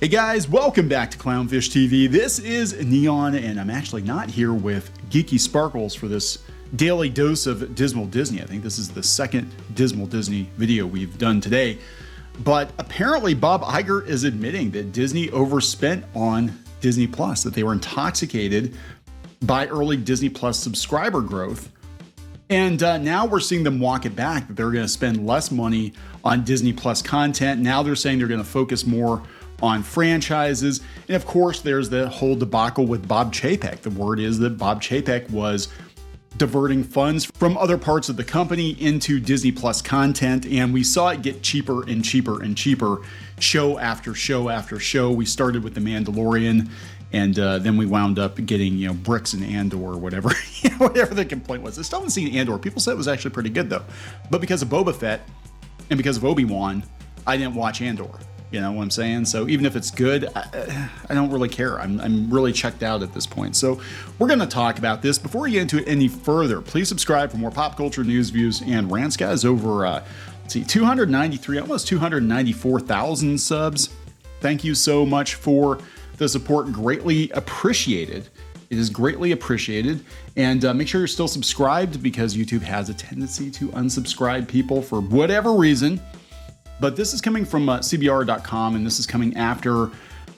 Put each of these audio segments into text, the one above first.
Hey guys, welcome back to Clownfish TV. This is Neon, and I'm actually not here with Geeky Sparkles for this daily dose of Dismal Disney. I think this is the second Dismal Disney video we've done today. But apparently Bob Iger is admitting that Disney overspent on Disney Plus, that they were intoxicated by early Disney Plus subscriber growth. And now we're seeing them walk it back, that they're going to spend less money on Disney Plus content. Now they're saying they're going to focus more on franchises. And of course, there's the whole debacle with Bob Chapek. The word is that Bob Chapek was diverting funds from other parts of the company into Disney Plus content, and we saw it get cheaper and cheaper and cheaper, show after show after show. We started with The Mandalorian, and then we wound up getting, Bricks and Andor or whatever, whatever the complaint was. I still haven't seen Andor. People said it was actually pretty good though, but because of Boba Fett and because of Obi-Wan, I didn't watch Andor. You know what I'm saying? So even if it's good, I don't really care. I'm really checked out at this point. So we're going to talk about this. Before we get into it any further, please subscribe for more pop culture news, views, and rants. Guys, over 293, almost 294,000 subs. Thank you so much for the support. Greatly appreciated. It is greatly appreciated. And make sure you're still subscribed, because YouTube has a tendency to unsubscribe people for whatever reason. But this is coming from CBR.com, and this is coming after,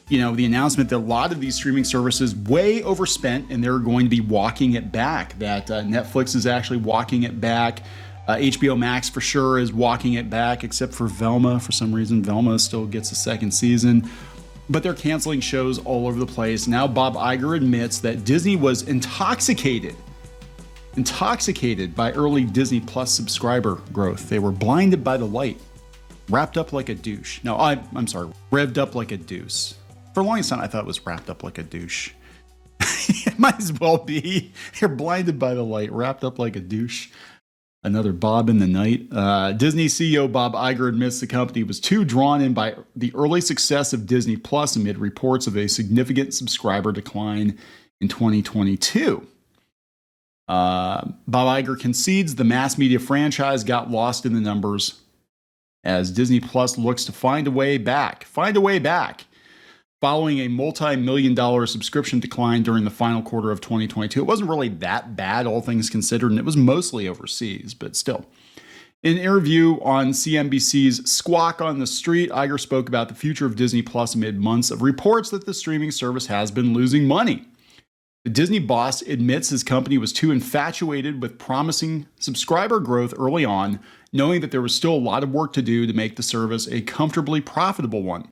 the announcement that a lot of these streaming services way overspent, and they're going to be walking it back. That Netflix is actually walking it back. HBO Max for sure is walking it back, except for Velma. For some reason, Velma still gets a second season. But they're canceling shows all over the place. Now Bob Iger admits that Disney was intoxicated by early Disney Plus subscriber growth. They were blinded by the light. Wrapped up like a douche. No, I'm sorry. Revved up like a deuce. For a long time, I thought it was wrapped up like a douche. It might as well be. You're blinded by the light, wrapped up like a douche. Another Bob in the night. Disney CEO Bob Iger admits the company was too drawn in by the early success of Disney Plus amid reports of a significant subscriber decline in 2022. Bob Iger concedes the mass media franchise got lost in the numbers as Disney Plus looks to find a way back, following a multi-million-dollar subscription decline during the final quarter of 2022. It wasn't really that bad, all things considered, and it was mostly overseas, but still. In an interview on CNBC's Squawk on the Street, Iger spoke about the future of Disney Plus amid months of reports that the streaming service has been losing money. The Disney boss admits his company was too infatuated with promising subscriber growth early on, knowing that there was still a lot of work to do to make the service a comfortably profitable one.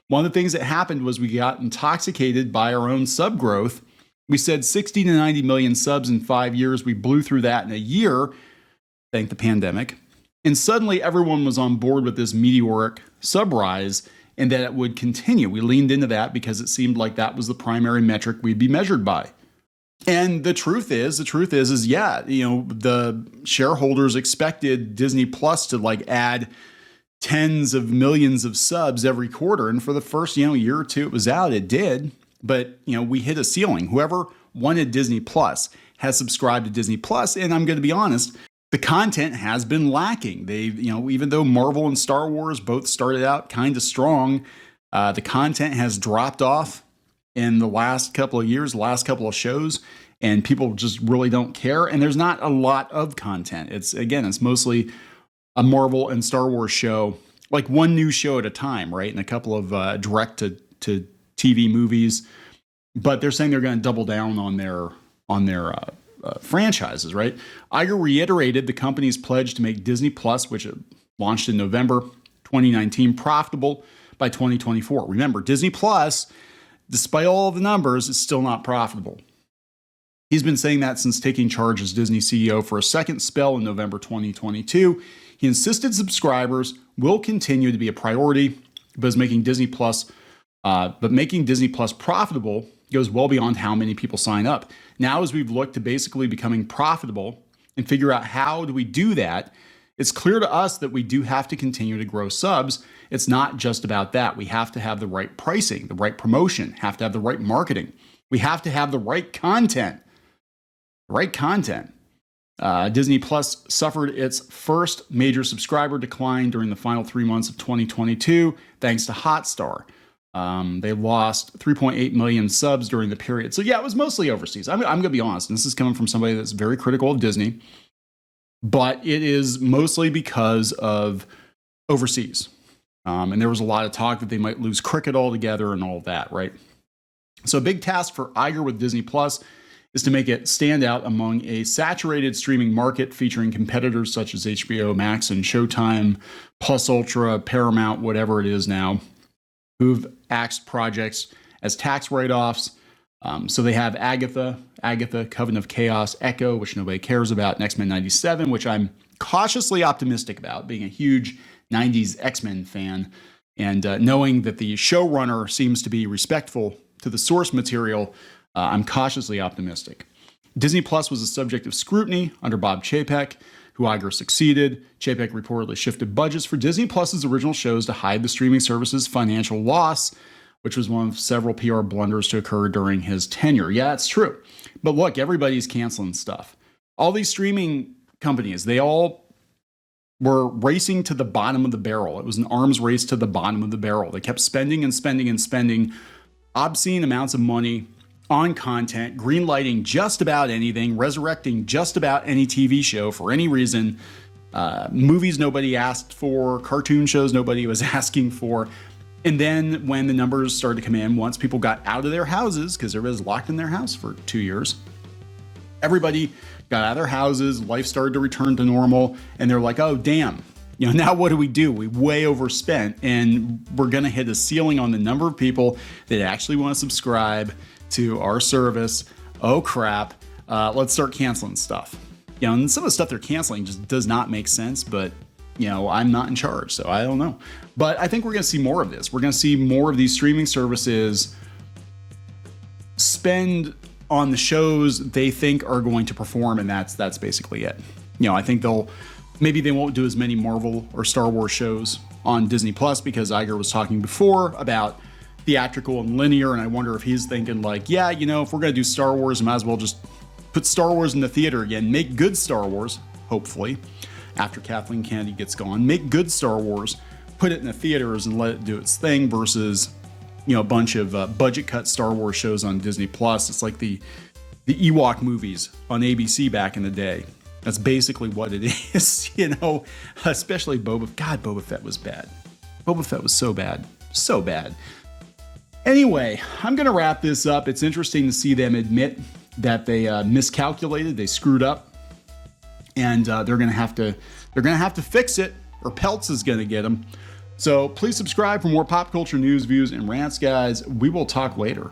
One of the things that happened was we got intoxicated by our own sub growth. We said 60 to 90 million subs in 5 years. We blew through that in a year, thank the pandemic. And suddenly everyone was on board with this meteoric sub rise, and that it would continue. We leaned into that because it seemed like that was the primary metric we'd be measured by. And the truth is, the shareholders expected Disney Plus to add tens of millions of subs every quarter. And for the first, year or two it was out, it did. But, we hit a ceiling. Whoever wanted Disney Plus has subscribed to Disney Plus. And I'm going to be honest, the content has been lacking. They've, even though Marvel and Star Wars both started out kind of strong, the content has dropped off in the last couple of years, last couple of shows, and people just really don't care. And there's not a lot of content. It's mostly a Marvel and Star Wars show, like one new show at a time, right? And a couple of direct to TV movies. But they're saying they're going to double down on their franchises, right? Iger reiterated the company's pledge to make Disney Plus, which launched in November 2019, profitable by 2024. Remember, Disney Plus, despite all of the numbers, is still not profitable. He's been saying that since taking charge as Disney CEO for a second spell in November 2022. He insisted subscribers will continue to be a priority, but making Disney Plus profitable goes well beyond how many people sign up. Now, as we've looked to basically becoming profitable and figure out how do we do that, it's clear to us that we do have to continue to grow subs. It's not just about that. We have to have the right pricing, the right promotion, have to have the right marketing. We have to have the right content. Disney Plus suffered its first major subscriber decline during the final 3 months of 2022, thanks to Hotstar. They lost 3.8 million subs during the period. So yeah, it was mostly overseas. I'm going to be honest, and this is coming from somebody that's very critical of Disney, but it is mostly because of overseas. And there was a lot of talk that they might lose cricket altogether and all of that, right? So a big task for Iger with Disney Plus is to make it stand out among a saturated streaming market featuring competitors such as HBO Max and Showtime, Plus Ultra, Paramount, whatever it is now, who've axed projects as tax write-offs. So they have Agatha, Coven of Chaos, Echo, which nobody cares about, and X-Men 97, which I'm cautiously optimistic about, being a huge 90s X-Men fan, and knowing that the showrunner seems to be respectful to the source material, I'm cautiously optimistic. Disney Plus was the subject of scrutiny under Bob Chapek, who Iger succeeded. Chapek reportedly shifted budgets for Disney Plus's original shows to hide the streaming service's financial loss, which was one of several PR blunders to occur during his tenure. Yeah, it's true. But look, everybody's canceling stuff. All these streaming companies, they all were racing to the bottom of the barrel. It was an arms race to the bottom of the barrel. They kept spending and spending and spending obscene amounts of money on content, greenlighting just about anything, resurrecting just about any TV show for any reason, movies nobody asked for, cartoon shows nobody was asking for. And then when the numbers started to come in, once people got out of their houses, because everybody was locked in their house for 2 years, everybody got out of their houses, life started to return to normal, and they're like, oh, damn. Now what do? We way overspent, and we're going to hit a ceiling on the number of people that actually want to subscribe to our service. Oh, crap. Let's start canceling stuff. And some of the stuff they're canceling just does not make sense, but, I'm not in charge, so I don't know. But I think we're going to see more of this. We're going to see more of these streaming services spend on the shows they think are going to perform, and that's basically it. I think maybe they won't do as many Marvel or Star Wars shows on Disney Plus, because Iger was talking before about theatrical and linear, and I wonder if he's thinking like, yeah, if we're going to do Star Wars, might as well just put Star Wars in the theater again, make good Star Wars, hopefully, after Kathleen Kennedy gets gone, make good Star Wars, put it in the theaters and let it do its thing versus, a bunch of budget cut Star Wars shows on Disney Plus. It's like the Ewok movies on ABC back in the day. That's basically what it is, especially Boba Fett was bad. Boba Fett was so bad. So bad. Anyway, I'm going to wrap this up. It's interesting to see them admit that they miscalculated, they screwed up, and they're going to have to fix it, or Peltz is going to get them. So please subscribe for more pop culture news, views, and rants, guys. We will talk later.